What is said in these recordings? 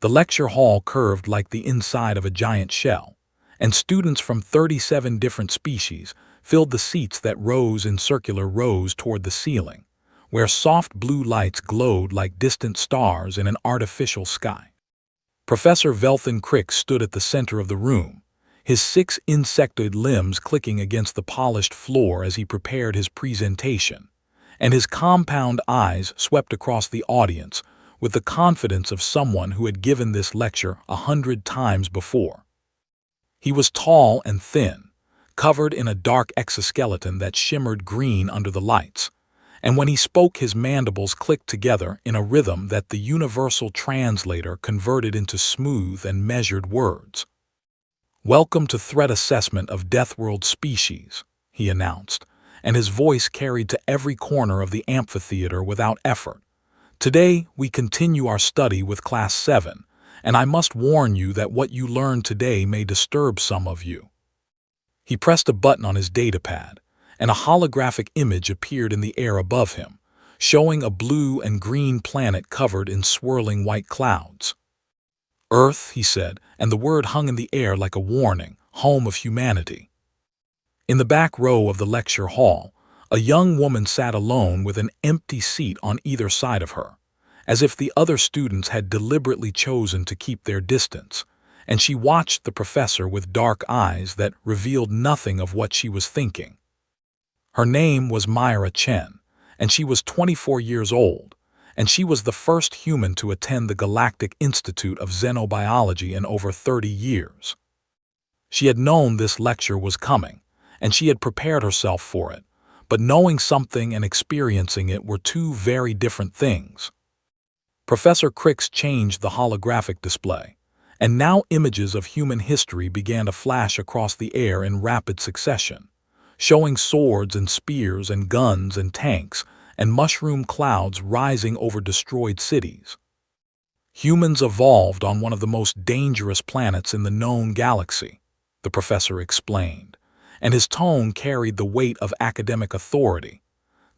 The lecture hall curved like the inside of a giant shell, and students from 37 different species filled the seats that rose in circular rows toward the ceiling, where soft blue lights glowed like distant stars in an artificial sky. Professor Velthin Crick stood at the center of the room, his 6 insectoid limbs clicking against the polished floor as he prepared his presentation, and his compound eyes swept across the audience with the confidence of someone who had given this lecture 100 times before. He was tall and thin, covered in a dark exoskeleton that shimmered green under the lights, and when he spoke his mandibles clicked together in a rhythm that the universal translator converted into smooth and measured words. "Welcome to Threat Assessment of Deathworld Species," he announced, and his voice carried to every corner of the amphitheater without effort. "Today, we continue our study with Class 7, and I must warn you that what you learn today may disturb some of you." He pressed a button on his datapad, and a holographic image appeared in the air above him, showing a blue and green planet covered in swirling white clouds. "Earth," he said, and the word hung in the air like a warning, "home of humanity." In the back row of the lecture hall, a young woman sat alone with an empty seat on either side of her, as if the other students had deliberately chosen to keep their distance, and she watched the professor with dark eyes that revealed nothing of what she was thinking. Her name was Myra Chen, and she was 24 years old, and she was the first human to attend the Galactic Institute of Xenobiology in over 30 years. She had known this lecture was coming, and she had prepared herself for it, but knowing something and experiencing it were two very different things. Professor Crix changed the holographic display, and now images of human history began to flash across the air in rapid succession, showing swords and spears and guns and tanks and mushroom clouds rising over destroyed cities. "Humans evolved on one of the most dangerous planets in the known galaxy," the professor explained, and his tone carried the weight of academic authority.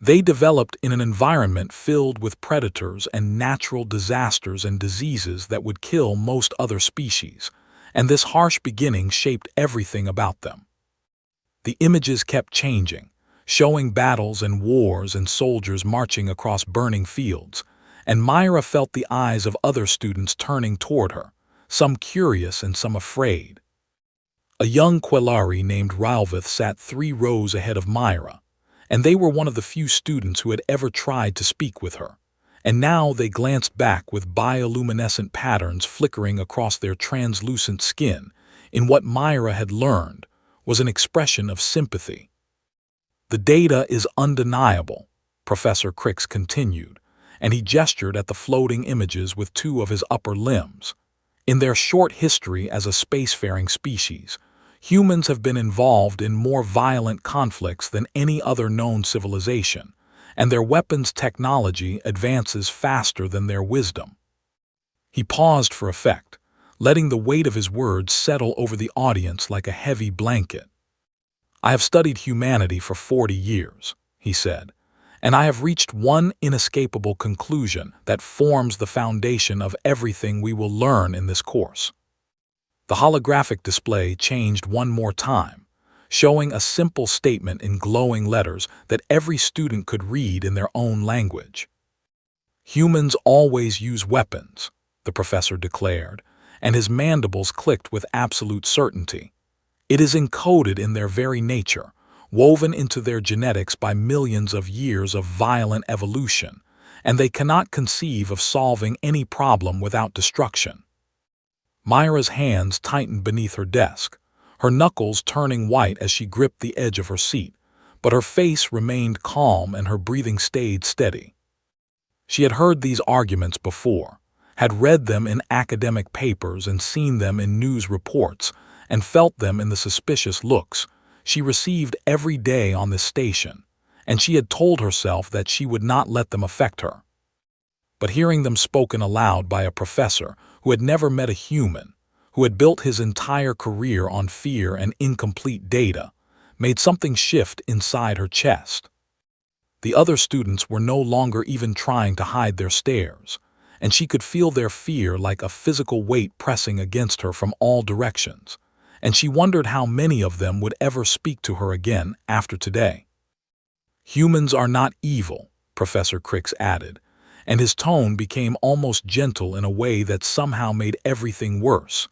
"They developed in an environment filled with predators and natural disasters and diseases that would kill most other species, and this harsh beginning shaped everything about them." The images kept changing, showing battles and wars and soldiers marching across burning fields, and Myra felt the eyes of other students turning toward her, some curious and some afraid. A young Quelari named Ralvith sat 3 rows ahead of Myra, and they were one of the few students who had ever tried to speak with her, and now they glanced back with bioluminescent patterns flickering across their translucent skin in what Myra had learned was an expression of sympathy. "The data is undeniable," Professor Crix continued, and he gestured at the floating images with 2 of his upper limbs. "In their short history as a spacefaring species, humans have been involved in more violent conflicts than any other known civilization, and their weapons technology advances faster than their wisdom." He paused for effect, letting the weight of his words settle over the audience like a heavy blanket. "I have studied humanity for 40 years, he said, "and I have reached one inescapable conclusion that forms the foundation of everything we will learn in this course." The holographic display changed one more time, showing a simple statement in glowing letters that every student could read in their own language. "Humans always use weapons," the professor declared, and his mandibles clicked with absolute certainty. "It is encoded in their very nature, woven into their genetics by millions of years of violent evolution, and they cannot conceive of solving any problem without destruction." Myra's hands tightened beneath her desk, her knuckles turning white as she gripped the edge of her seat, but her face remained calm and her breathing stayed steady. She had heard these arguments before, had read them in academic papers and seen them in news reports, and felt them in the suspicious looks she received every day on this station, and she had told herself that she would not let them affect her. But hearing them spoken aloud by a professor who had never met a human, who had built his entire career on fear and incomplete data, made something shift inside her chest. The other students were no longer even trying to hide their stares, and she could feel their fear like a physical weight pressing against her from all directions, and she wondered how many of them would ever speak to her again after today. "Humans are not evil," Professor Crix added, and his tone became almost gentle in a way that somehow made everything worse.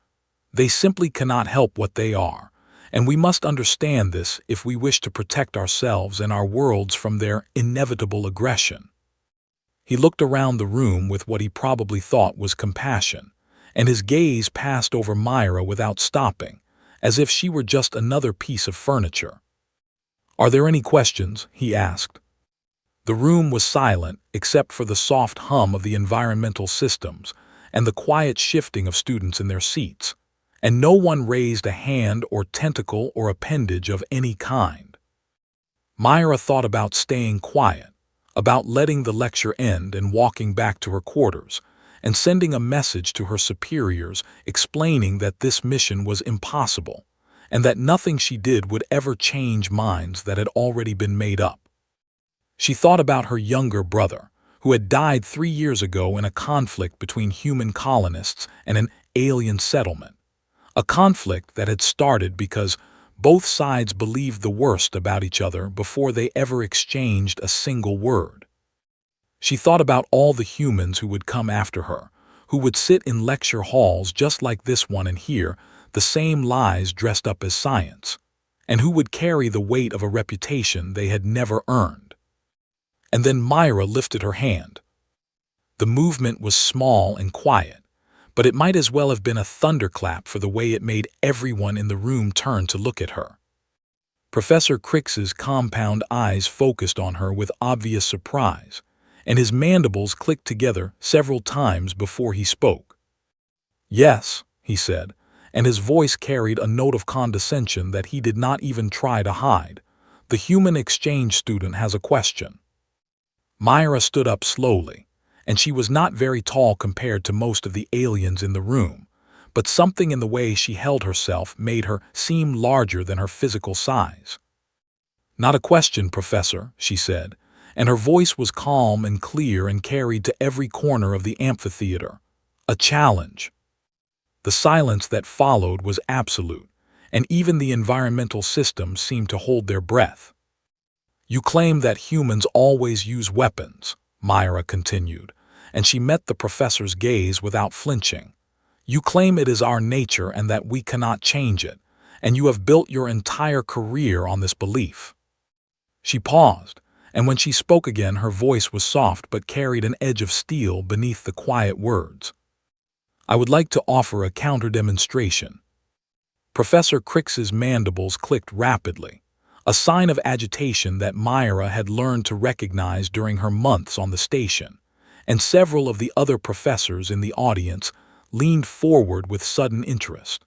"They simply cannot help what they are, and we must understand this if we wish to protect ourselves and our worlds from their inevitable aggression." He looked around the room with what he probably thought was compassion, and his gaze passed over Myra without stopping, as if she were just another piece of furniture. "Are there any questions?" he asked. The room was silent except for the soft hum of the environmental systems and the quiet shifting of students in their seats, and no one raised a hand or tentacle or appendage of any kind. Myra thought about staying quiet, about letting the lecture end and walking back to her quarters, and sending a message to her superiors explaining that this mission was impossible, and that nothing she did would ever change minds that had already been made up. She thought about her younger brother, who had died 3 years ago in a conflict between human colonists and an alien settlement, a conflict that had started because both sides believed the worst about each other before they ever exchanged a single word. She thought about all the humans who would come after her, who would sit in lecture halls just like this one and hear the same lies dressed up as science, and who would carry the weight of a reputation they had never earned. And then Myra lifted her hand. The movement was small and quiet, but it might as well have been a thunderclap for the way it made everyone in the room turn to look at her. Professor Crix's compound eyes focused on her with obvious surprise, and his mandibles clicked together several times before he spoke. "Yes," he said, and his voice carried a note of condescension that he did not even try to hide. "The human exchange student has a question." Myra stood up slowly, and she was not very tall compared to most of the aliens in the room, but something in the way she held herself made her seem larger than her physical size. "Not a question, Professor," she said, and her voice was calm and clear and carried to every corner of the amphitheater. "A challenge." The silence that followed was absolute, and even the environmental systems seemed to hold their breath. "You claim that humans always use weapons," Myra continued, and she met the professor's gaze without flinching. "You claim it is our nature and that we cannot change it, and you have built your entire career on this belief." She paused, and when she spoke again her voice was soft but carried an edge of steel beneath the quiet words. "I would like to offer a counter-demonstration." Professor Crix's mandibles clicked rapidly, a sign of agitation that Myra had learned to recognize during her months on the station, and several of the other professors in the audience leaned forward with sudden interest.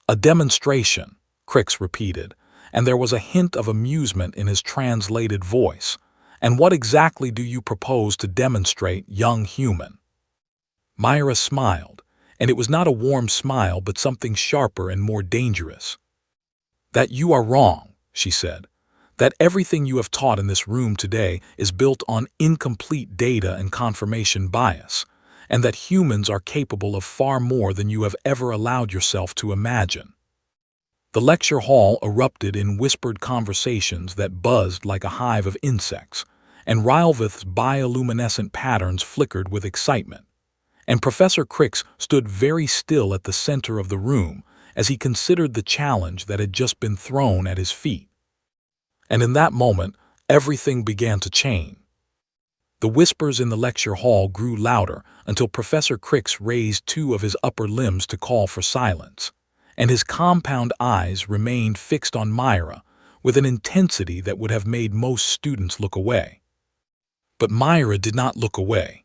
"A demonstration," Crix repeated, and there was a hint of amusement in his translated voice. "And what exactly do you propose to demonstrate, young human?" Myra smiled, and it was not a warm smile but something sharper and more dangerous. "That you are wrong," she said. "That everything you have taught in this room today is built on incomplete data and confirmation bias, and that humans are capable of far more than you have ever allowed yourself to imagine." The lecture hall erupted in whispered conversations that buzzed like a hive of insects, and Rylvith's bioluminescent patterns flickered with excitement. And Professor Crix stood very still at the center of the room as he considered the challenge that had just been thrown at his feet. And in that moment, everything began to change. The whispers in the lecture hall grew louder until Professor Crix raised 2 of his upper limbs to call for silence, and his compound eyes remained fixed on Myra with an intensity that would have made most students look away. But Myra did not look away.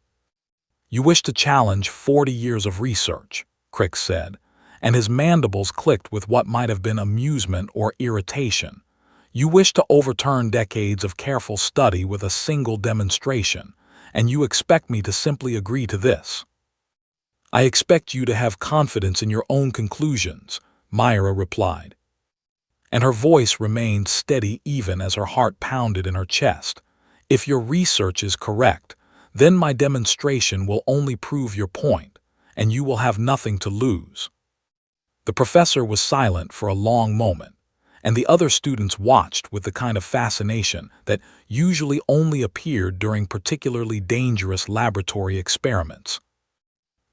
"You wish to challenge 40 years of research," Crix said, and his mandibles clicked with what might have been amusement or irritation. "You wish to overturn decades of careful study with a single demonstration, and you expect me to simply agree to this." "I expect you to have confidence in your own conclusions," Myra replied. And her voice remained steady even as her heart pounded in her chest. "If your research is correct, Then my demonstration will only prove your point, and you will have nothing to lose." The professor was silent for a long moment, and the other students watched with the kind of fascination that usually only appeared during particularly dangerous laboratory experiments.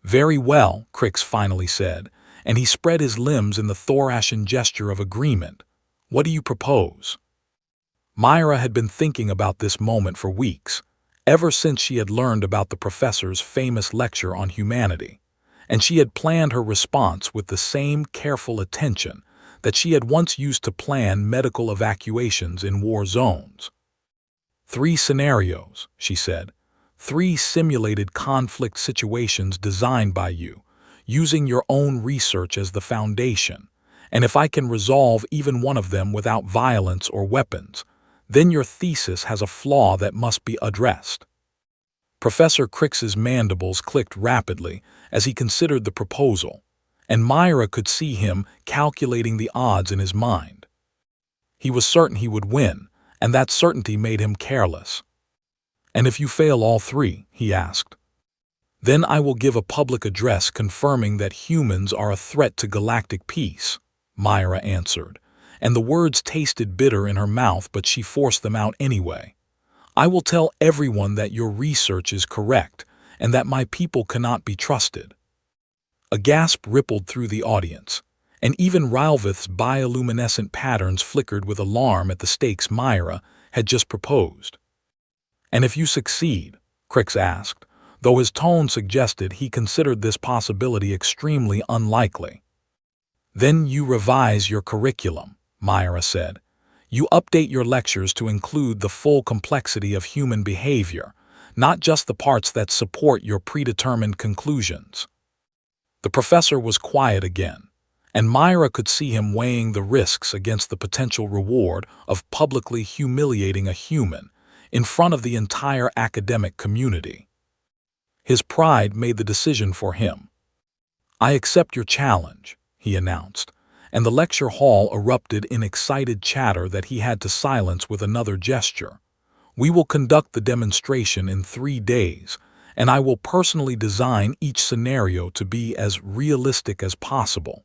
"Very well," Crix finally said, and he spread his limbs in the Thorashian gesture of agreement. "What do you propose?" Myra had been thinking about this moment for weeks, ever since she had learned about the professor's famous lecture on humanity, and she had planned her response with the same careful attention that she had once used to plan medical evacuations in war zones. "3 scenarios," she said. "3 simulated conflict situations designed by you, using your own research as the foundation. And if I can resolve even one of them without violence or weapons, then your thesis has a flaw that must be addressed." Professor Crix's mandibles clicked rapidly as he considered the proposal, and Myra could see him calculating the odds in his mind. He was certain he would win, and that certainty made him careless. "And if you fail all 3, he asked. "Then I will give a public address confirming that humans are a threat to galactic peace," Myra answered, and the words tasted bitter in her mouth, but she forced them out anyway. "I will tell everyone that your research is correct and that my people cannot be trusted." A gasp rippled through the audience, and even Ralvith's bioluminescent patterns flickered with alarm at the stakes Myra had just proposed. "And if you succeed?" Crix asked, though his tone suggested he considered this possibility extremely unlikely. "Then you revise your curriculum," Myra said. "You update your lectures to include the full complexity of human behavior, not just the parts that support your predetermined conclusions." The professor was quiet again, and Myra could see him weighing the risks against the potential reward of publicly humiliating a human in front of the entire academic community. His pride made the decision for him. "I accept your challenge," he announced, and the lecture hall erupted in excited chatter that he had to silence with another gesture. "We will conduct the demonstration in 3 days, and I will personally design each scenario to be as realistic as possible."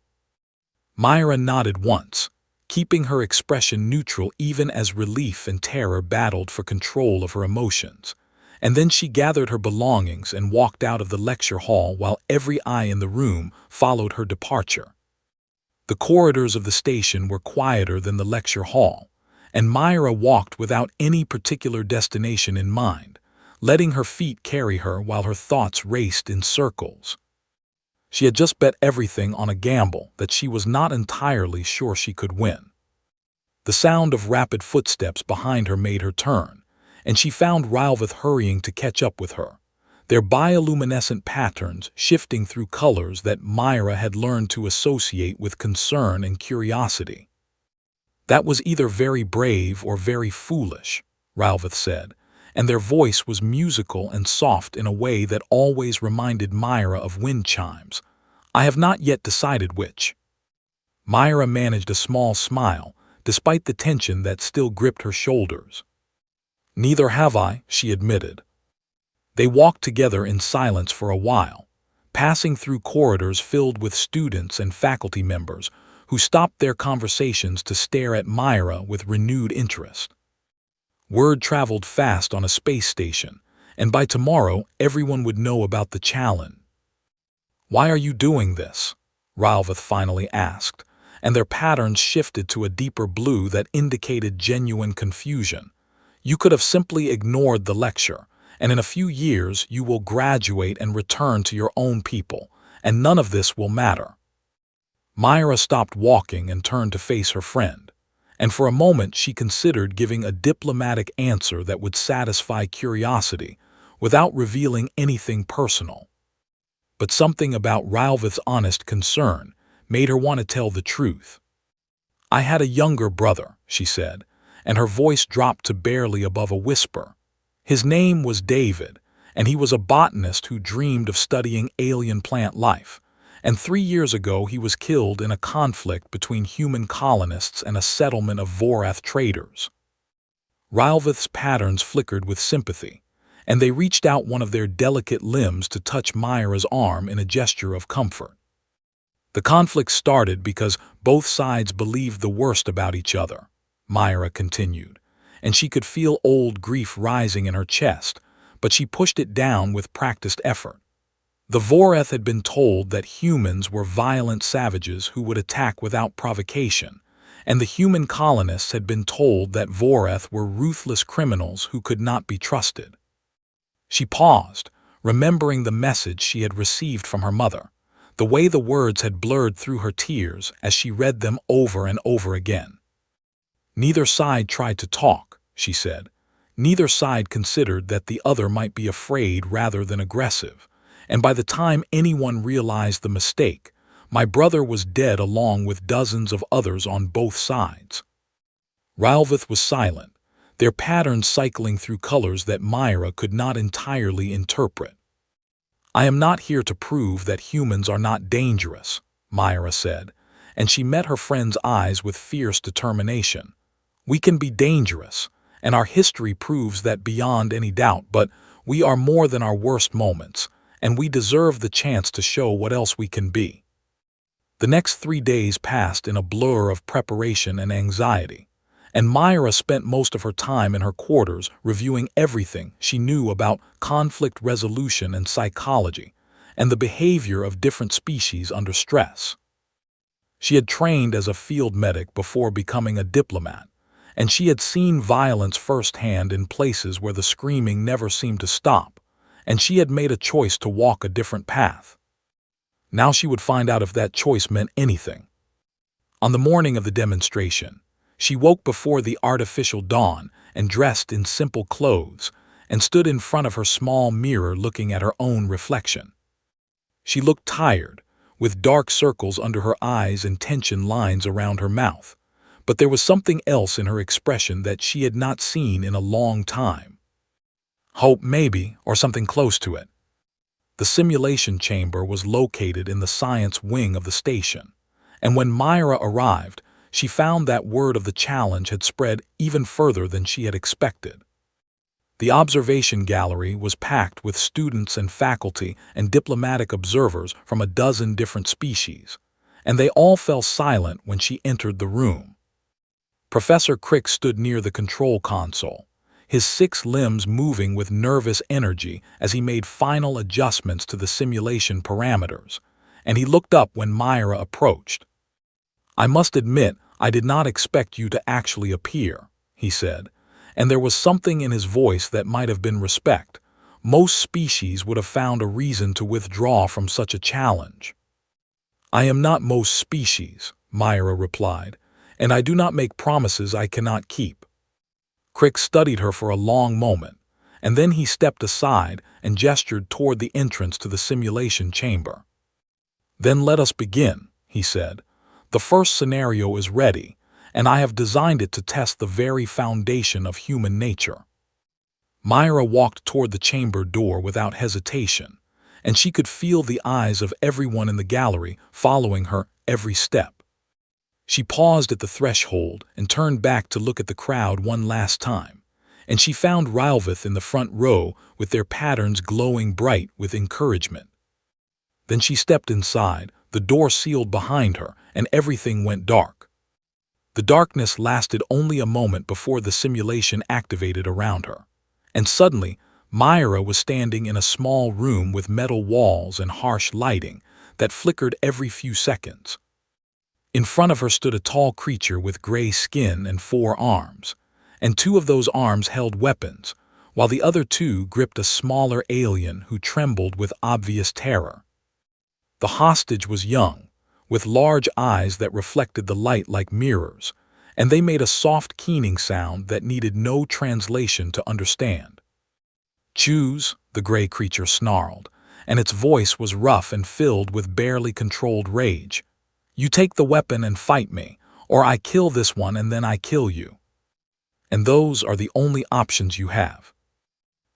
Myra nodded once, keeping her expression neutral even as relief and terror battled for control of her emotions, and then she gathered her belongings and walked out of the lecture hall while every eye in the room followed her departure. The corridors of the station were quieter than the lecture hall, and Myra walked without any particular destination in mind, letting her feet carry her while her thoughts raced in circles. She had just bet everything on a gamble that she was not entirely sure she could win. The sound of rapid footsteps behind her made her turn, and she found Ralvith hurrying to catch up with her, their bioluminescent patterns shifting through colors that Myra had learned to associate with concern and curiosity. "That was either very brave or very foolish," Ralvith said, and their voice was musical and soft in a way that always reminded Myra of wind chimes. "I have not yet decided which." Myra managed a small smile, despite the tension that still gripped her shoulders. "Neither have I," she admitted. They walked together in silence for a while, passing through corridors filled with students and faculty members who stopped their conversations to stare at Myra with renewed interest. Word traveled fast on a space station, and by tomorrow everyone would know about the challenge. "Why are you doing this?" Ralvith finally asked, and their patterns shifted to a deeper blue that indicated genuine confusion. "You could have simply ignored the lecture, and in a few years you will graduate and return to your own people, and none of this will matter." Myra stopped walking and turned to face her friend, and for a moment she considered giving a diplomatic answer that would satisfy curiosity without revealing anything personal. But something about Ralvith's honest concern made her want to tell the truth. "I had a younger brother," she said, and her voice dropped to barely above a whisper. "His name was David, and he was a botanist who dreamed of studying alien plant life. And 3 years ago he was killed in a conflict between human colonists and a settlement of Vorath traders." Ralvith's patterns flickered with sympathy, and they reached out one of their delicate limbs to touch Myra's arm in a gesture of comfort. The conflict started because both sides believed the worst about each other, Myra continued, and she could feel old grief rising in her chest, but she pushed it down with practiced effort. The Voreth had been told that humans were violent savages who would attack without provocation, and the human colonists had been told that Voreth were ruthless criminals who could not be trusted. She paused, remembering the message she had received from her mother, the way the words had blurred through her tears as she read them over and over again. Neither side tried to talk, she said. Neither side considered that the other might be afraid rather than aggressive, and by the time anyone realized the mistake, my brother was dead along with dozens of others on both sides. Ralvith was silent, their patterns cycling through colors that Myra could not entirely interpret. "I am not here to prove that humans are not dangerous," Myra said, and she met her friend's eyes with fierce determination. "We can be dangerous, and our history proves that beyond any doubt, but we are more than our worst moments, and we deserve the chance to show what else we can be." The next 3 days passed in a blur of preparation and anxiety, and Myra spent most of her time in her quarters reviewing everything she knew about conflict resolution and psychology, and the behavior of different species under stress. She had trained as a field medic before becoming a diplomat, and she had seen violence firsthand in places where the screaming never seemed to stop, and she had made a choice to walk a different path. Now she would find out if that choice meant anything. On the morning of the demonstration, she woke before the artificial dawn and dressed in simple clothes and stood in front of her small mirror looking at her own reflection. She looked tired, with dark circles under her eyes and tension lines around her mouth, but there was something else in her expression that she had not seen in a long time. Hope, maybe, or something close to it. The simulation chamber was located in the science wing of the station, and when Myra arrived, she found that word of the challenge had spread even further than she had expected. The observation gallery was packed with students and faculty and diplomatic observers from a dozen different species, and they all fell silent when she entered the room. Professor Crick stood near the control console, his 6 limbs moving with nervous energy as he made final adjustments to the simulation parameters, and he looked up when Myra approached. "I must admit, I did not expect you to actually appear," he said, and there was something in his voice that might have been respect. Most species would have found a reason to withdraw from such a challenge. "I am not most species," Myra replied, "and I do not make promises I cannot keep." Crick studied her for a long moment, and then he stepped aside and gestured toward the entrance to the simulation chamber. "Then let us begin," he said. "The first scenario is ready, and I have designed it to test the very foundation of human nature." Myra walked toward the chamber door without hesitation, and she could feel the eyes of everyone in the gallery following her every step. She paused at the threshold and turned back to look at the crowd one last time, and she found Ralvith in the front row with their patterns glowing bright with encouragement. Then she stepped inside, the door sealed behind her, and everything went dark. The darkness lasted only a moment before the simulation activated around her, and suddenly Myra was standing in a small room with metal walls and harsh lighting that flickered every few seconds. In front of her stood a tall creature with gray skin and 4 arms, and 2 of those arms held weapons, while the other 2 gripped a smaller alien who trembled with obvious terror. The hostage was young, with large eyes that reflected the light like mirrors, and they made a soft keening sound that needed no translation to understand. "Choose," the gray creature snarled, and its voice was rough and filled with barely controlled rage. "You take the weapon and fight me, or I kill this one and then I kill you. And those are the only options you have."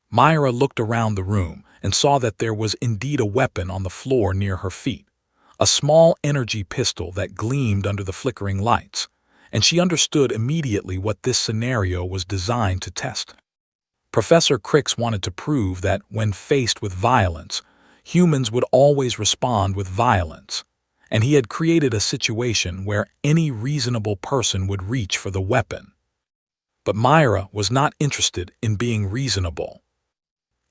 Myra looked around the room and saw that there was indeed a weapon on the floor near her feet, a small energy pistol that gleamed under the flickering lights, and she understood immediately what this scenario was designed to test. Professor Crix wanted to prove that, when faced with violence, humans would always respond with violence, and he had created a situation where any reasonable person would reach for the weapon. But Myra was not interested in being reasonable.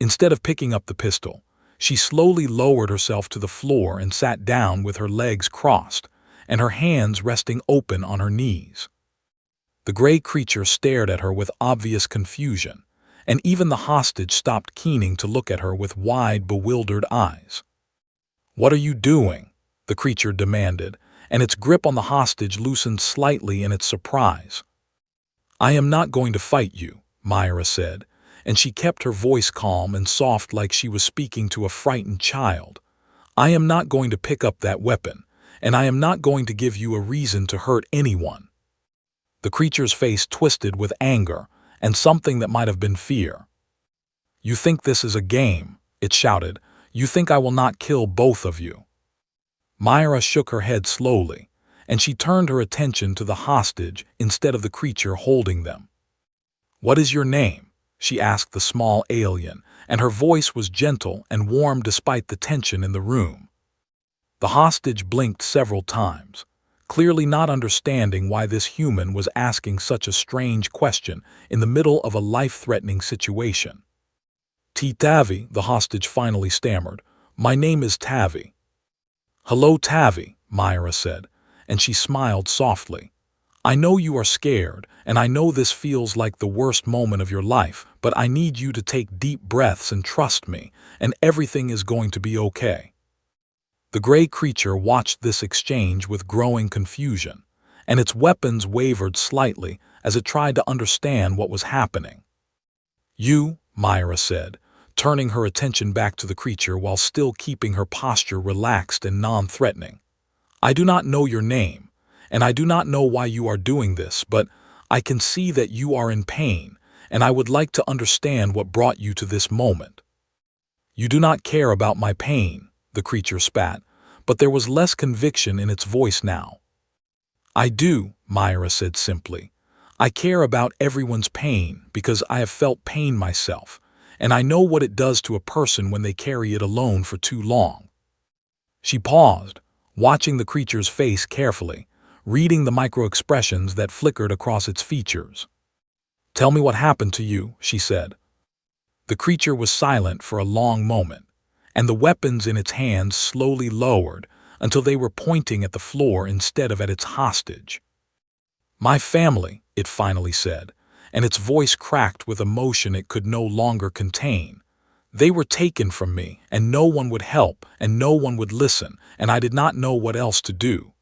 Instead of picking up the pistol, she slowly lowered herself to the floor and sat down with her legs crossed and her hands resting open on her knees. The gray creature stared at her with obvious confusion, and even the hostage stopped keening to look at her with wide, bewildered eyes. "What are you doing?" the creature demanded, and its grip on the hostage loosened slightly in its surprise. "I am not going to fight you," Myra said, and she kept her voice calm and soft like she was speaking to a frightened child. "I am not going to pick up that weapon, and I am not going to give you a reason to hurt anyone." The creature's face twisted with anger and something that might have been fear. "You think this is a game," it shouted. "You think I will not kill both of you." Myra shook her head slowly, and she turned her attention to the hostage instead of the creature holding them. "What is your name?" she asked the small alien, and her voice was gentle and warm despite the tension in the room. The hostage blinked several times, clearly not understanding why this human was asking such a strange question in the middle of a life-threatening situation. "Tavi," the hostage finally stammered. "My name is Tavi." "Hello, Tavi," Myra said, and she smiled softly. "I know you are scared, and I know this feels like the worst moment of your life, but I need you to take deep breaths and trust me, and everything is going to be okay." The gray creature watched this exchange with growing confusion, and its weapons wavered slightly as it tried to understand what was happening. "You," Myra said, turning her attention back to the creature while still keeping her posture relaxed and non-threatening. "I do not know your name, and I do not know why you are doing this, but I can see that you are in pain, and I would like to understand what brought you to this moment." "You do not care about my pain," the creature spat, but there was less conviction in its voice now. "I do," Myra said simply. "I care about everyone's pain because I have felt pain myself, and I know what it does to a person when they carry it alone for too long." She paused, watching the creature's face carefully, reading the micro-expressions that flickered across its features. "Tell me what happened to you," she said. The creature was silent for a long moment, and the weapons in its hands slowly lowered until they were pointing at the floor instead of at its hostage. "My family," it finally said, and its voice cracked with emotion it could no longer contain. "They were taken from me, and no one would help, and no one would listen, and I did not know what else to do."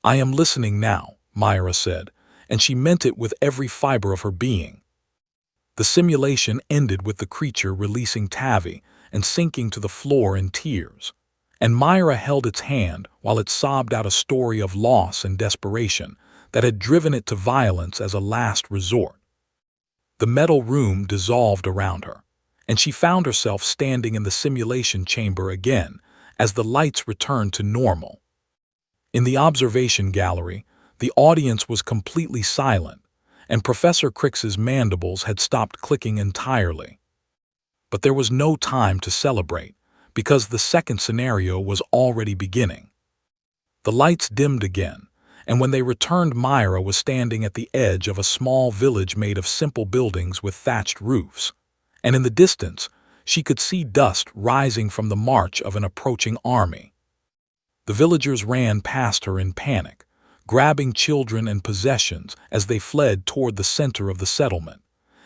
"I am listening now," Myra said, and she meant it with every fiber of her being. The simulation ended with the creature releasing Tavi and sinking to the floor in tears, and Myra held its hand while it sobbed out a story of loss and desperation that had driven it to violence as a last resort. The metal room dissolved around her, and she found herself standing in the simulation chamber again as the lights returned to normal. In the observation gallery, the audience was completely silent, and Professor Crix's mandibles had stopped clicking entirely. But there was no time to celebrate, because the second scenario was already beginning. The lights dimmed again, and when they returned, Myra was standing at the edge of a small village made of simple buildings with thatched roofs, and in the distance, she could see dust rising from the march of an approaching army. The villagers ran past her in panic, grabbing children and possessions as they fled toward the center of the settlement,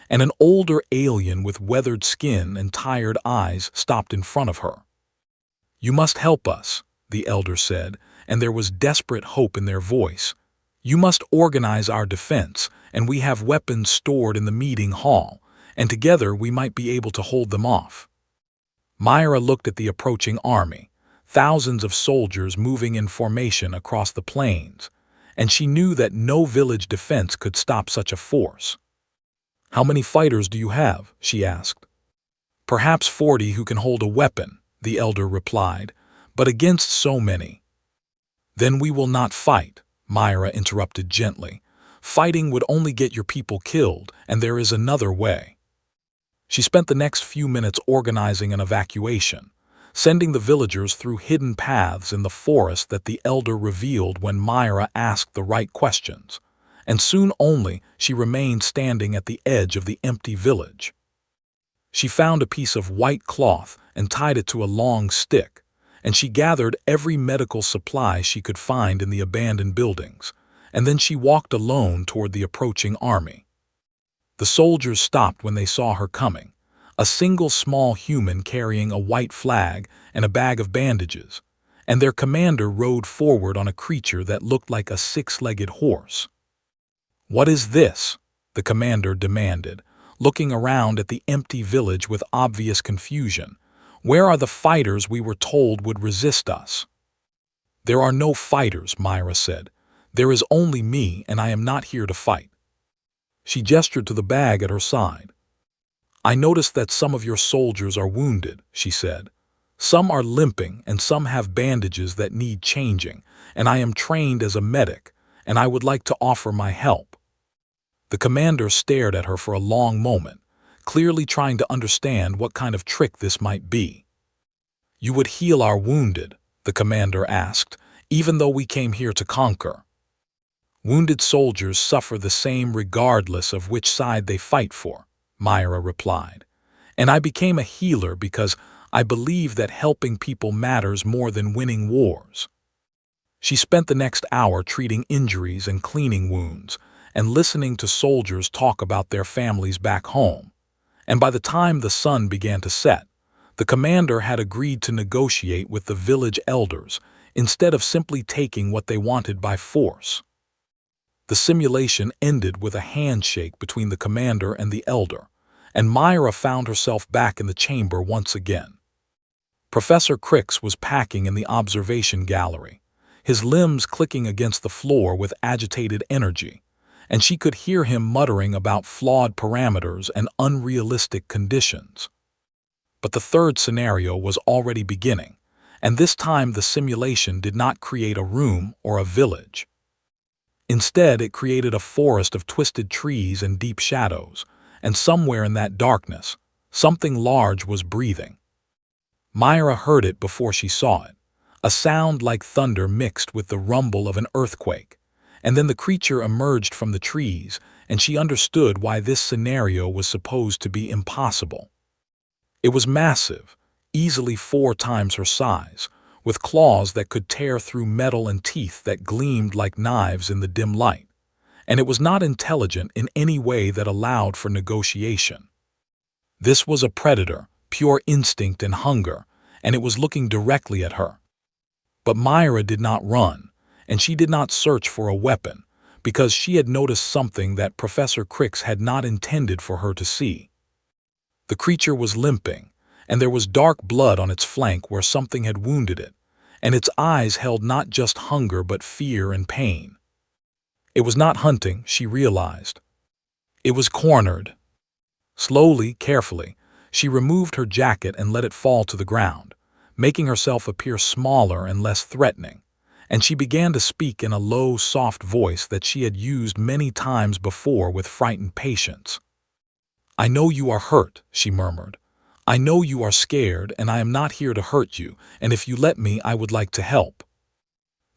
and an older alien with weathered skin and tired eyes stopped in front of her. "You must help us," the elder said, and there was desperate hope in their voice. "You must organize our defense, and we have weapons stored in the meeting hall, and together we might be able to hold them off." Myra looked at the approaching army, thousands of soldiers moving in formation across the plains, and she knew that no village defense could stop such a force. "How many fighters do you have?" she asked. "Perhaps 40 who can hold a weapon," the elder replied, "but against so many." "Then we will not fight," Myra interrupted gently. "Fighting would only get your people killed, and there is another way." She spent the next few minutes organizing an evacuation, sending the villagers through hidden paths in the forest that the elder revealed when Myra asked the right questions, and soon only she remained standing at the edge of the empty village. She found a piece of white cloth and tied it to a long stick, and she gathered every medical supply she could find in the abandoned buildings, and then she walked alone toward the approaching army. The soldiers stopped when they saw her coming, a single small human carrying a white flag and a bag of bandages, and their commander rode forward on a creature that looked like a six-legged horse. "What is this?" the commander demanded, looking around at the empty village with obvious confusion. "Where are the fighters we were told would resist us?" "There are no fighters," Myra said. "There is only me, and I am not here to fight." She gestured to the bag at her side. "I noticed that some of your soldiers are wounded," she said. "Some are limping and some have bandages that need changing, and I am trained as a medic, and I would like to offer my help." The commander stared at her for a long moment, clearly trying to understand what kind of trick this might be. "You would heal our wounded?" the commander asked, "even though we came here to conquer?" "Wounded soldiers suffer the same regardless of which side they fight for," Myra replied. "And I became a healer because I believe that helping people matters more than winning wars." She spent the next hour treating injuries and cleaning wounds, and listening to soldiers talk about their families back home. And by the time the sun began to set, the commander had agreed to negotiate with the village elders instead of simply taking what they wanted by force. The simulation ended with a handshake between the commander and the elder, and Myra found herself back in the chamber once again. Professor Crix was packing in the observation gallery, his limbs clicking against the floor with agitated energy, and she could hear him muttering about flawed parameters and unrealistic conditions. But the third scenario was already beginning, and this time the simulation did not create a room or a village. Instead, it created a forest of twisted trees and deep shadows, and somewhere in that darkness, something large was breathing. Myra heard it before she saw it, a sound like thunder mixed with the rumble of an earthquake, and then the creature emerged from the trees, and she understood why this scenario was supposed to be impossible. It was massive, easily 4 times her size, with claws that could tear through metal and teeth that gleamed like knives in the dim light, and it was not intelligent in any way that allowed for negotiation. This was a predator, pure instinct and hunger, and it was looking directly at her. But Myra did not run, and she did not search for a weapon, because she had noticed something that Professor Crix had not intended for her to see. The creature was limping, and there was dark blood on its flank where something had wounded it, and its eyes held not just hunger but fear and pain. It was not hunting, she realized. It was cornered. Slowly, carefully, she removed her jacket and let it fall to the ground, making herself appear smaller and less threatening, and she began to speak in a low, soft voice that she had used many times before with frightened patience. "I know you are hurt," she murmured. "I know you are scared, and I am not here to hurt you, and if you let me, I would like to help."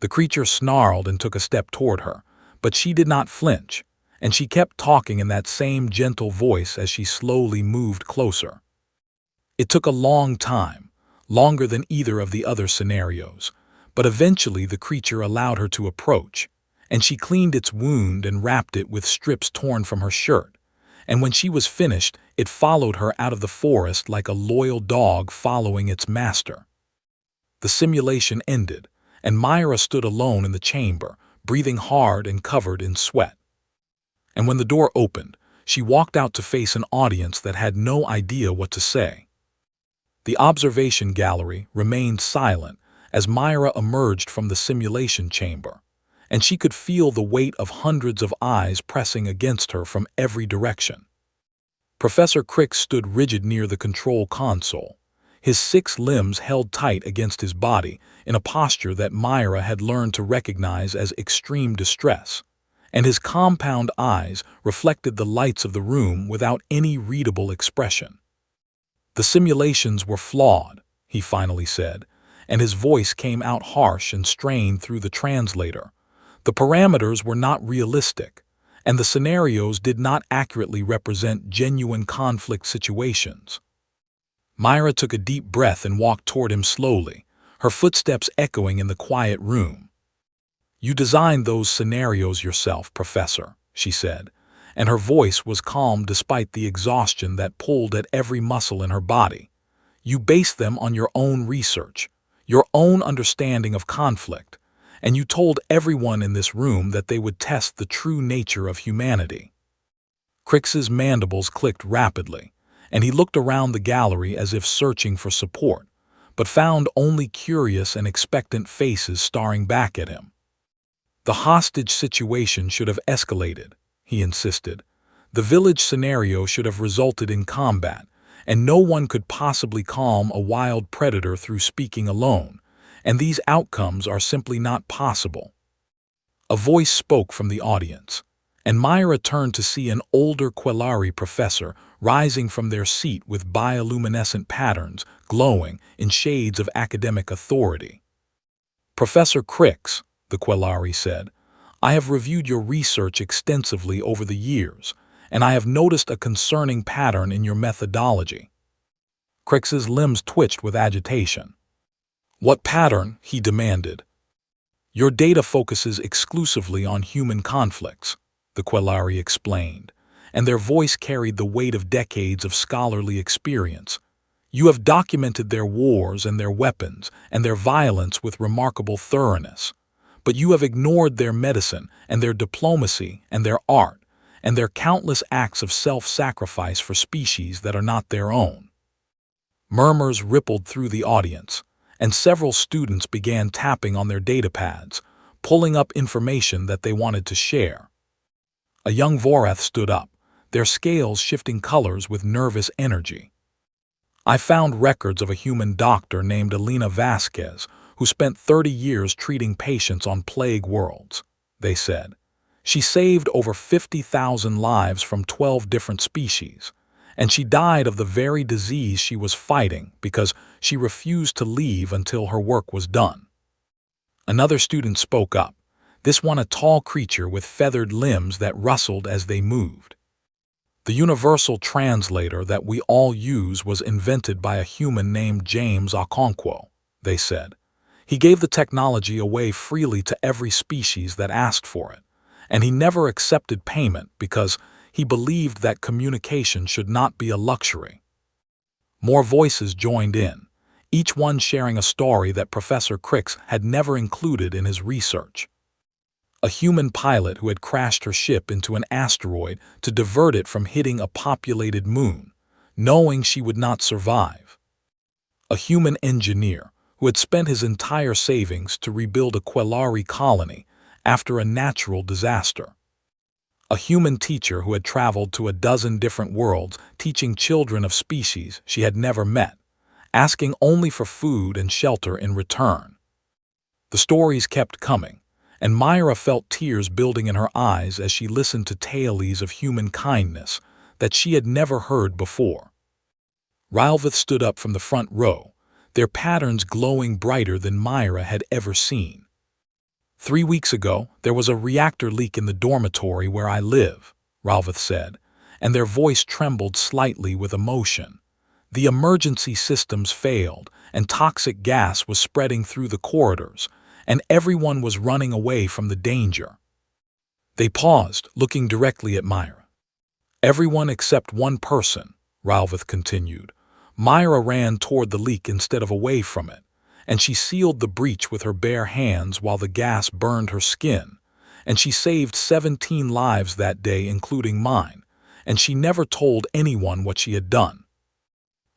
The creature snarled and took a step toward her, but she did not flinch, and she kept talking in that same gentle voice as she slowly moved closer. It took a long time, longer than either of the other scenarios, but eventually the creature allowed her to approach, and she cleaned its wound and wrapped it with strips torn from her shirt, and when she was finished, it followed her out of the forest like a loyal dog following its master. The simulation ended, and Myra stood alone in the chamber, breathing hard and covered in sweat. And when the door opened, she walked out to face an audience that had no idea what to say. The observation gallery remained silent as Myra emerged from the simulation chamber, and she could feel the weight of hundreds of eyes pressing against her from every direction. Professor Crix stood rigid near the control console, his 6 limbs held tight against his body in a posture that Myra had learned to recognize as extreme distress, and his compound eyes reflected the lights of the room without any readable expression. The simulations were flawed, he finally said, and his voice came out harsh and strained through the translator. The parameters were not realistic, and the scenarios did not accurately represent genuine conflict situations. Myra took a deep breath and walked toward him slowly, her footsteps echoing in the quiet room. "You designed those scenarios yourself, Professor," she said, and her voice was calm despite the exhaustion that pulled at every muscle in her body. "You based them on your own research, your own understanding of conflict, and you told everyone in this room that they would test the true nature of humanity." Crix's mandibles clicked rapidly, and he looked around the gallery as if searching for support, but found only curious and expectant faces staring back at him. "The hostage situation should have escalated," he insisted. "The village scenario should have resulted in combat, and no one could possibly calm a wild predator through speaking alone, and these outcomes are simply not possible." A voice spoke from the audience, and Myra turned to see an older Quelari professor rising from their seat with bioluminescent patterns glowing in shades of academic authority. "Professor Crix," the Quelari said, "I have reviewed your research extensively over the years, and I have noticed a concerning pattern in your methodology." Crix's limbs twitched with agitation. "What pattern?" he demanded. "Your data focuses exclusively on human conflicts," the Quelari explained, and their voice carried the weight of decades of scholarly experience. "You have documented their wars and their weapons and their violence with remarkable thoroughness, but you have ignored their medicine and their diplomacy and their art and their countless acts of self-sacrifice for species that are not their own." Murmurs rippled through the audience, and several students began tapping on their datapads, pulling up information that they wanted to share. A young Vorath stood up, their scales shifting colors with nervous energy. "I found records of a human doctor named Elena Vasquez who spent 30 years treating patients on plague worlds," they said. "She saved over 50,000 lives from 12 different species, and she died of the very disease she was fighting because she refused to leave until her work was done." Another student spoke up, this one a tall creature with feathered limbs that rustled as they moved. "The universal translator that we all use was invented by a human named James Okonkwo," they said. "He gave the technology away freely to every species that asked for it, and he never accepted payment because he believed that communication should not be a luxury." More voices joined in, each one sharing a story that Professor Crix had never included in his research. A human pilot who had crashed her ship into an asteroid to divert it from hitting a populated moon, knowing she would not survive. A human engineer who had spent his entire savings to rebuild a Quelari colony after a natural disaster. A human teacher who had traveled to a dozen different worlds teaching children of species she had never met, asking only for food and shelter in return. The stories kept coming, and Myra felt tears building in her eyes as she listened to tales of human kindness that she had never heard before. Rylvith stood up from the front row, their patterns glowing brighter than Myra had ever seen. "3 weeks ago, there was a reactor leak in the dormitory where I live," Rylvith said, and their voice trembled slightly with emotion. "The emergency systems failed, and toxic gas was spreading through the corridors, and everyone was running away from the danger." They paused, looking directly at Myra. "Everyone except one person," Rylvith continued. "Myra ran toward the leak instead of away from it, and she sealed the breach with her bare hands while the gas burned her skin, and she saved 17 lives that day, including mine, and she never told anyone what she had done."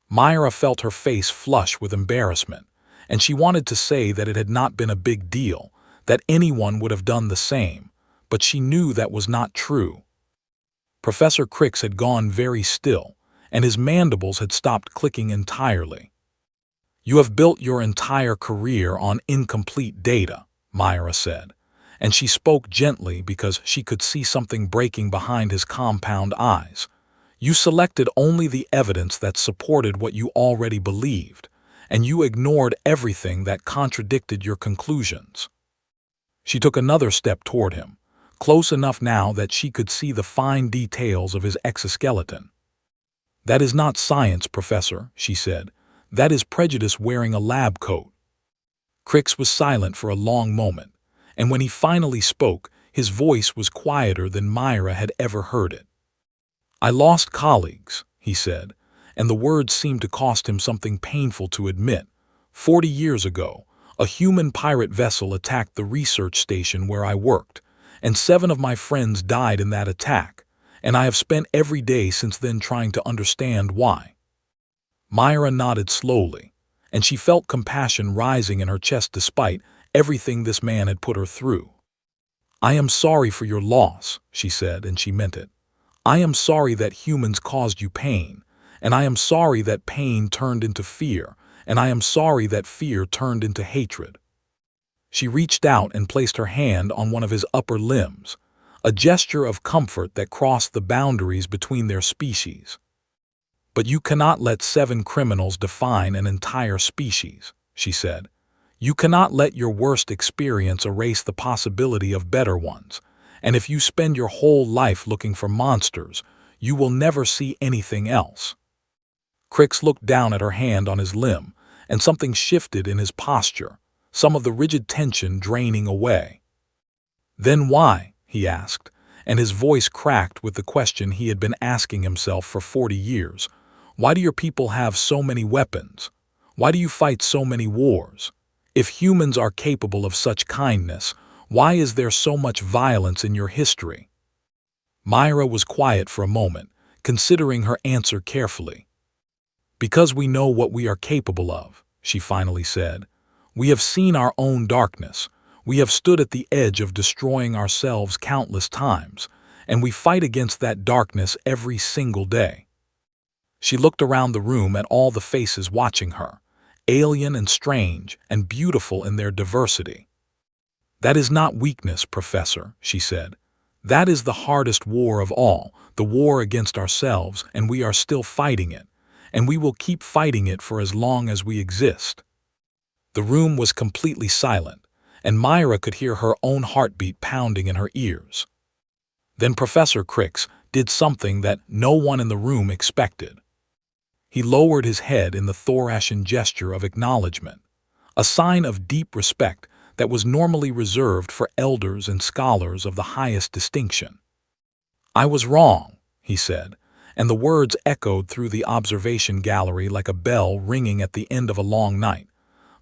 Myra felt her face flush with embarrassment, and she wanted to say that it had not been a big deal, that anyone would have done the same, but she knew that was not true. Professor Crix had gone very still, and his mandibles had stopped clicking entirely. "You have built your entire career on incomplete data," Myra said, and she spoke gently because she could see something breaking behind his compound eyes. You selected only the evidence that supported what you already believed, and you ignored everything that contradicted your conclusions. She took another step toward him, close enough now that she could see the fine details of his exoskeleton. "That is not science, Professor," she said. "That is prejudice wearing a lab coat." Crix was silent for a long moment, and when he finally spoke, his voice was quieter than Myra had ever heard it. "I lost colleagues," he said, and the words seemed to cost him something painful to admit. 40 years ago, a human pirate vessel attacked the research station where I worked, and 7 of my friends died in that attack, and I have spent every day since then trying to understand why. Myra nodded slowly, and she felt compassion rising in her chest despite everything this man had put her through. "I am sorry for your loss," she said, and she meant it. "I am sorry that humans caused you pain, and I am sorry that pain turned into fear, and I am sorry that fear turned into hatred." She reached out and placed her hand on one of his upper limbs, a gesture of comfort that crossed the boundaries between their species. "But you cannot let 7 criminals define an entire species," she said. "You cannot let your worst experience erase the possibility of better ones, and if you spend your whole life looking for monsters, you will never see anything else." Crix looked down at her hand on his limb, and something shifted in his posture, some of the rigid tension draining away. "Then why?" he asked, and his voice cracked with the question he had been asking himself for 40 years. "Why do your people have so many weapons? Why do you fight so many wars? If humans are capable of such kindness, why is there so much violence in your history?" Myra was quiet for a moment, considering her answer carefully. "Because we know what we are capable of," she finally said. "We have seen our own darkness. We have stood at the edge of destroying ourselves countless times, and we fight against that darkness every single day." She looked around the room at all the faces watching her, alien and strange and beautiful in their diversity. "That is not weakness, Professor," she said. "That is the hardest war of all, the war against ourselves, and we are still fighting it, and we will keep fighting it for as long as we exist." The room was completely silent, and Myra could hear her own heartbeat pounding in her ears. Then Professor Crix did something that no one in the room expected. He lowered his head in the Thorashian gesture of acknowledgement, a sign of deep respect that was normally reserved for elders and scholars of the highest distinction. "I was wrong," he said, and the words echoed through the observation gallery like a bell ringing at the end of a long night.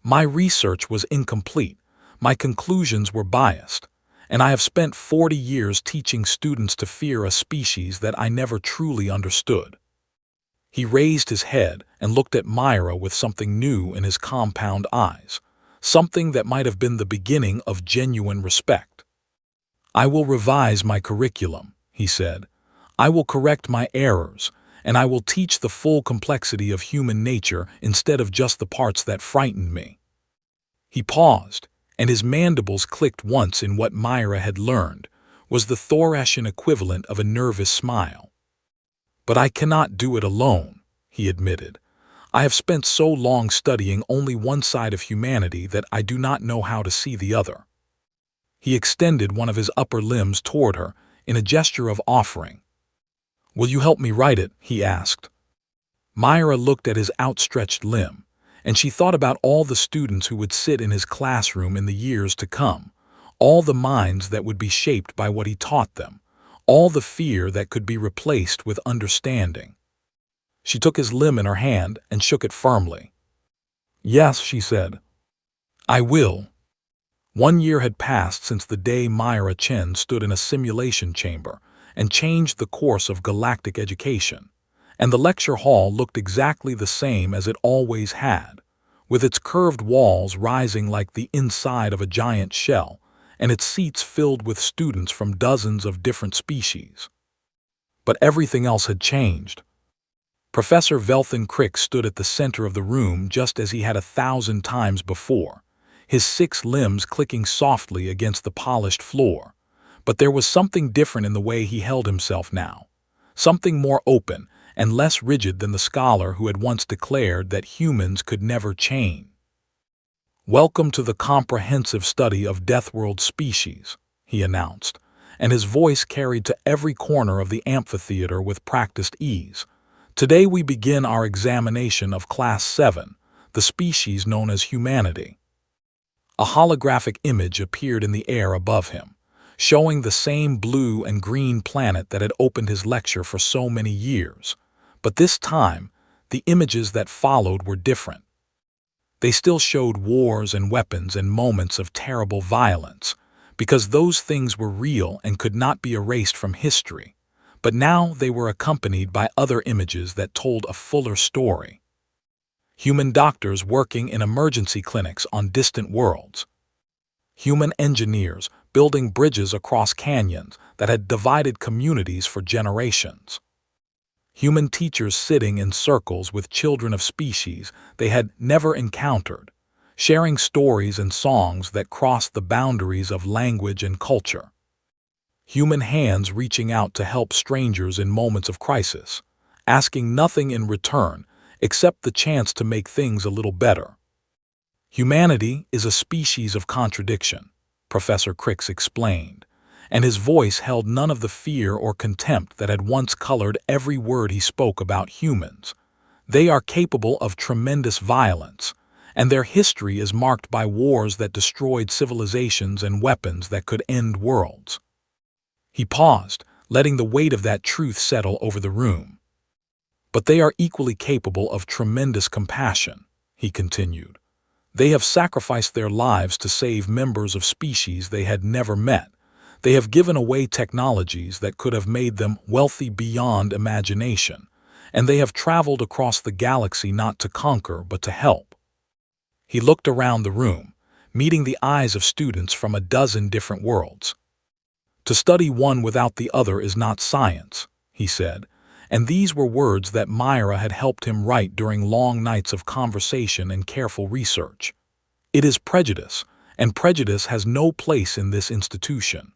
"My research was incomplete, my conclusions were biased, and I have spent 40 years teaching students to fear a species that I never truly understood." He raised his head and looked at Myra with something new in his compound eyes, something that might have been the beginning of genuine respect. "I will revise my curriculum," he said. "I will correct my errors, and I will teach the full complexity of human nature instead of just the parts that frightened me." He paused, and his mandibles clicked once in what Myra had learned was the Thorashian equivalent of a nervous smile. "But I cannot do it alone," he admitted. "I have spent so long studying only one side of humanity that I do not know how to see the other." He extended one of his upper limbs toward her in a gesture of offering. "Will you help me write it?" he asked. Myra looked at his outstretched limb, and she thought about all the students who would sit in his classroom in the years to come, all the minds that would be shaped by what he taught them, all the fear that could be replaced with understanding. She took his limb in her hand and shook it firmly. "Yes," she said. "I will." 1 year had passed since the day Myra Chen stood in a simulation chamber and changed the course of galactic education, and the lecture hall looked exactly the same as it always had, with its curved walls rising like the inside of a giant shell, and its seats filled with students from dozens of different species. But everything else had changed. Professor Velthin Crick stood at the center of the room just as he had 1,000 times before, his 6 limbs clicking softly against the polished floor. But there was something different in the way he held himself now, something more open and less rigid than the scholar who had once declared that humans could never change. "Welcome to the comprehensive study of Deathworld species," he announced, and his voice carried to every corner of the amphitheater with practiced ease. "Today we begin our examination of Class 7, the species known as humanity." A holographic image appeared in the air above him, showing the same blue and green planet that had opened his lecture for so many years. But this time, the images that followed were different. They still showed wars and weapons and moments of terrible violence, because those things were real and could not be erased from history. But now they were accompanied by other images that told a fuller story. Human doctors working in emergency clinics on distant worlds. Human engineers building bridges across canyons that had divided communities for generations. Human teachers sitting in circles with children of species they had never encountered, sharing stories and songs that crossed the boundaries of language and culture. Human hands reaching out to help strangers in moments of crisis, asking nothing in return except the chance to make things a little better. "Humanity is a species of contradiction," Professor Crix explained, and his voice held none of the fear or contempt that had once colored every word he spoke about humans. "They are capable of tremendous violence, and their history is marked by wars that destroyed civilizations and weapons that could end worlds." He paused, letting the weight of that truth settle over the room. "But they are equally capable of tremendous compassion," he continued. "They have sacrificed their lives to save members of species they had never met. They have given away technologies that could have made them wealthy beyond imagination, and they have traveled across the galaxy not to conquer but to help." He looked around the room, meeting the eyes of students from a dozen different worlds. "To study one without the other is not science," he said, and these were words that Myra had helped him write during long nights of conversation and careful research. "It is prejudice, and prejudice has no place in this institution."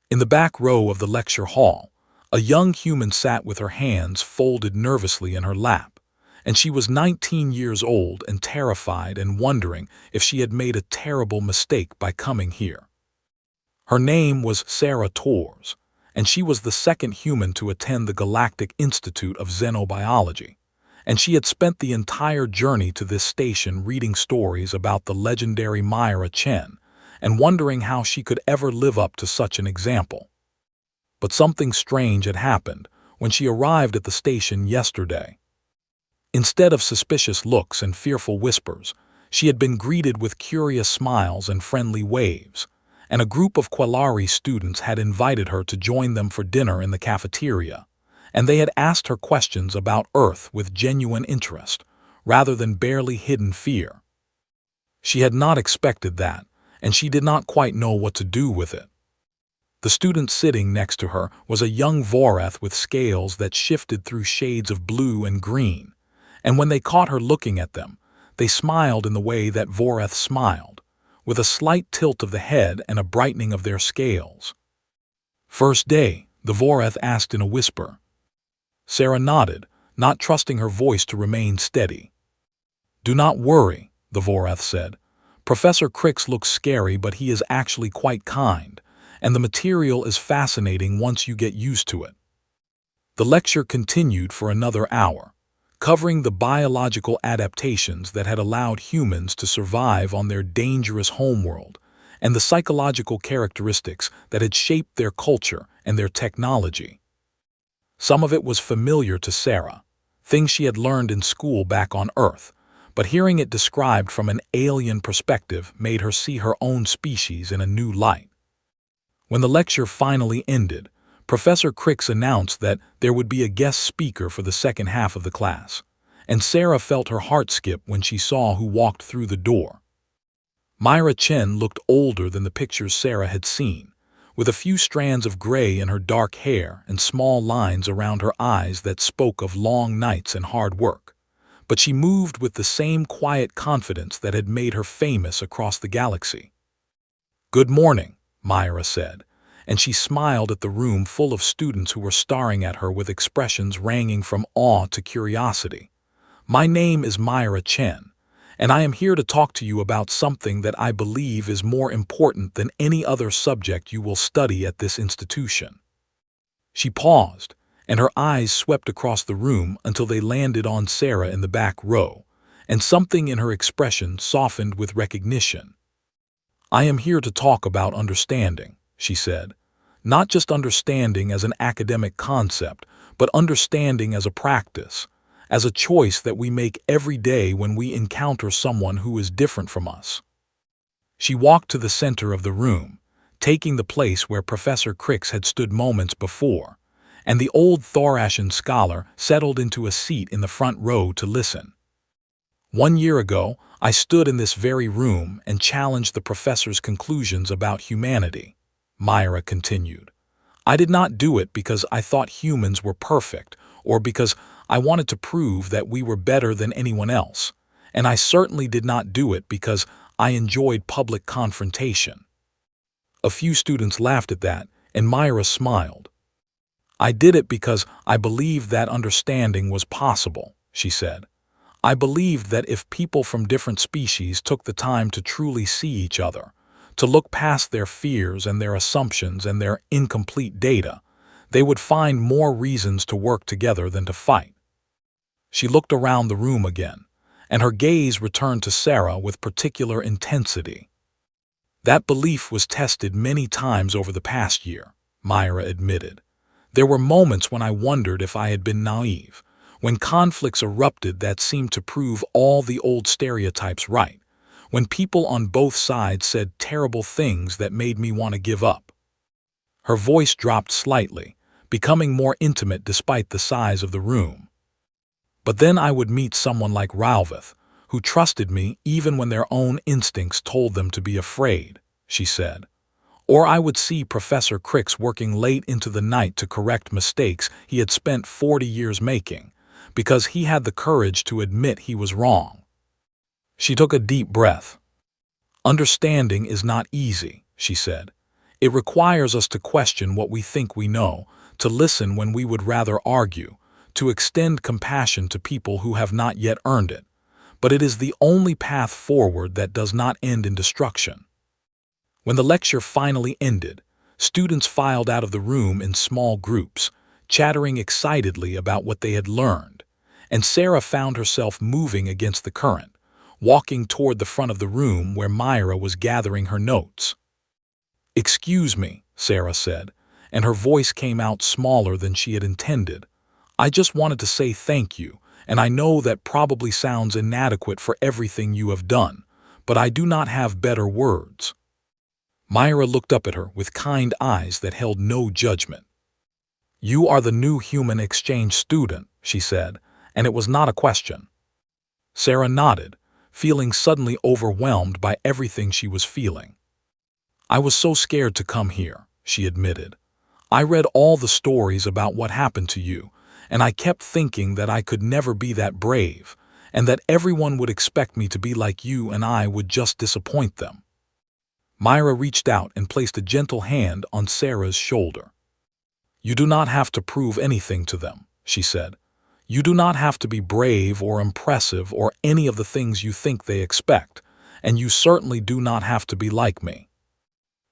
In the back row of the lecture hall, a young human sat with her hands folded nervously in her lap, and she was 19 years old and terrified and wondering if she had made a terrible mistake by coming here. Her name was Sarah Torres, and she was the second human to attend the Galactic Institute of Xenobiology, and she had spent the entire journey to this station reading stories about the legendary Myra Chen, and wondering how she could ever live up to such an example. But something strange had happened when she arrived at the station yesterday. Instead of suspicious looks and fearful whispers, she had been greeted with curious smiles and friendly waves, and a group of Quellari students had invited her to join them for dinner in the cafeteria, and they had asked her questions about Earth with genuine interest, rather than barely hidden fear. She had not expected that, and she did not quite know what to do with it. The student sitting next to her was a young Voreth with scales that shifted through shades of blue and green, and when they caught her looking at them, they smiled in the way that Voreth smiled, with a slight tilt of the head and a brightening of their scales. "First day?" the Voreth asked in a whisper. Sarah nodded, not trusting her voice to remain steady. "Do not worry," the Voreth said. "Professor Crix looks scary, but he is actually quite kind, and the material is fascinating once you get used to it." The lecture continued for another hour, covering the biological adaptations that had allowed humans to survive on their dangerous homeworld, and the psychological characteristics that had shaped their culture and their technology. Some of it was familiar to Sarah, things she had learned in school back on Earth, but hearing it described from an alien perspective made her see her own species in a new light. When the lecture finally ended, Professor Crix announced that there would be a guest speaker for the second half of the class, and Sarah felt her heart skip when she saw who walked through the door. Myra Chen looked older than the pictures Sarah had seen, with a few strands of gray in her dark hair and small lines around her eyes that spoke of long nights and hard work. But she moved with the same quiet confidence that had made her famous across the galaxy. "Good morning," Myra said, and she smiled at the room full of students who were staring at her with expressions ranging from awe to curiosity. "My name is Myra Chen, and I am here to talk to you about something that I believe is more important than any other subject you will study at this institution." She paused, and her eyes swept across the room until they landed on Sarah in the back row, and something in her expression softened with recognition. "I am here to talk about understanding," she said. "Not just understanding as an academic concept, but understanding as a practice, as a choice that we make every day when we encounter someone who is different from us." She walked to the center of the room, taking the place where Professor Crix had stood moments before, and the old Thorashian scholar settled into a seat in the front row to listen. "1 year ago, I stood in this very room and challenged the professor's conclusions about humanity," Myra continued. "I did not do it because I thought humans were perfect, or because I wanted to prove that we were better than anyone else, and I certainly did not do it because I enjoyed public confrontation." A few students laughed at that, and Myra smiled. "I did it because I believed that understanding was possible," she said. "I believed that if people from different species took the time to truly see each other, to look past their fears and their assumptions and their incomplete data, they would find more reasons to work together than to fight." She looked around the room again, and her gaze returned to Sarah with particular intensity. "That belief was tested many times over the past year," Myra admitted. "There were moments when I wondered if I had been naive, when conflicts erupted that seemed to prove all the old stereotypes right, when people on both sides said terrible things that made me want to give up." Her voice dropped slightly, becoming more intimate despite the size of the room. "But then I would meet someone like Ralvith, who trusted me even when their own instincts told them to be afraid," she said. "Or I would see Professor Crix working late into the night to correct mistakes he had spent 40 years making, because he had the courage to admit he was wrong." She took a deep breath. "Understanding is not easy," she said. "It requires us to question what we think we know, to listen when we would rather argue, to extend compassion to people who have not yet earned it. But it is the only path forward that does not end in destruction." When the lecture finally ended, students filed out of the room in small groups, chattering excitedly about what they had learned, and Sarah found herself moving against the current, walking toward the front of the room where Myra was gathering her notes. "Excuse me," Sarah said, and her voice came out smaller than she had intended. "I just wanted to say thank you, and I know that probably sounds inadequate for everything you have done, but I do not have better words." Myra looked up at her with kind eyes that held no judgment. "You are the new human exchange student," she said, and it was not a question. Sarah nodded, feeling suddenly overwhelmed by everything she was feeling. "I was so scared to come here," she admitted. "I read all the stories about what happened to you, and I kept thinking that I could never be that brave, and that everyone would expect me to be like you and I would just disappoint them." Myra reached out and placed a gentle hand on Sarah's shoulder. "You do not have to prove anything to them," she said. "You do not have to be brave or impressive or any of the things you think they expect, and you certainly do not have to be like me."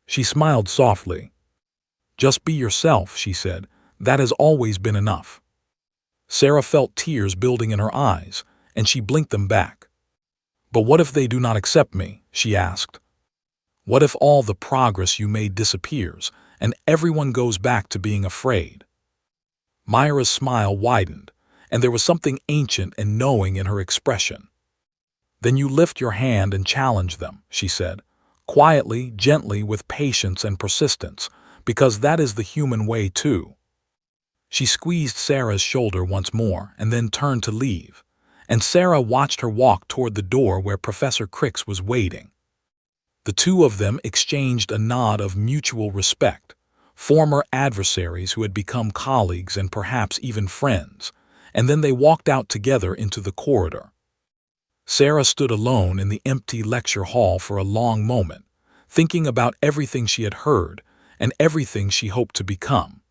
She smiled softly. "Just be yourself," she said. "That has always been enough." Sarah felt tears building in her eyes, and she blinked them back. "But what if they do not accept me?" she asked. "What if all the progress you made disappears, and everyone goes back to being afraid?" Myra's smile widened, and there was something ancient and knowing in her expression. "Then you lift your hand and challenge them," she said, quietly, gently, with patience and persistence, because that is the human way too. She squeezed Sarah's shoulder once more and then turned to leave, and Sarah watched her walk toward the door where Professor Crix was waiting. The two of them exchanged a nod of mutual respect, former adversaries who had become colleagues and perhaps even friends, and then they walked out together into the corridor. Sarah stood alone in the empty lecture hall for a long moment, thinking about everything she had heard, and everything she hoped to become.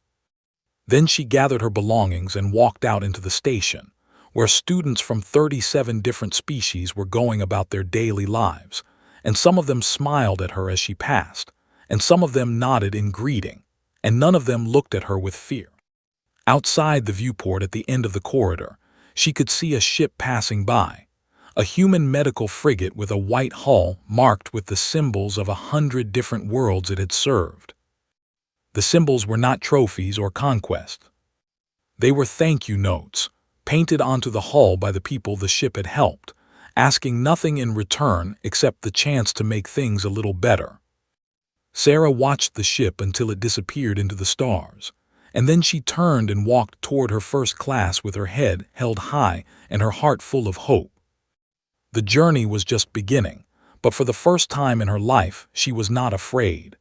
Then she gathered her belongings and walked out into the station, where students from 37 different species were going about their daily lives, and some of them smiled at her as she passed, and some of them nodded in greeting, and none of them looked at her with fear. Outside the viewport at the end of the corridor, she could see a ship passing by, a human medical frigate with a white hull marked with the symbols of 100 different worlds it had served. The symbols were not trophies or conquests. They were thank you notes, painted onto the hull by the people the ship had helped, asking nothing in return except the chance to make things a little better. Sarah watched the ship until it disappeared into the stars, and then she turned and walked toward her first class with her head held high and her heart full of hope. The journey was just beginning, but for the first time in her life she was not afraid.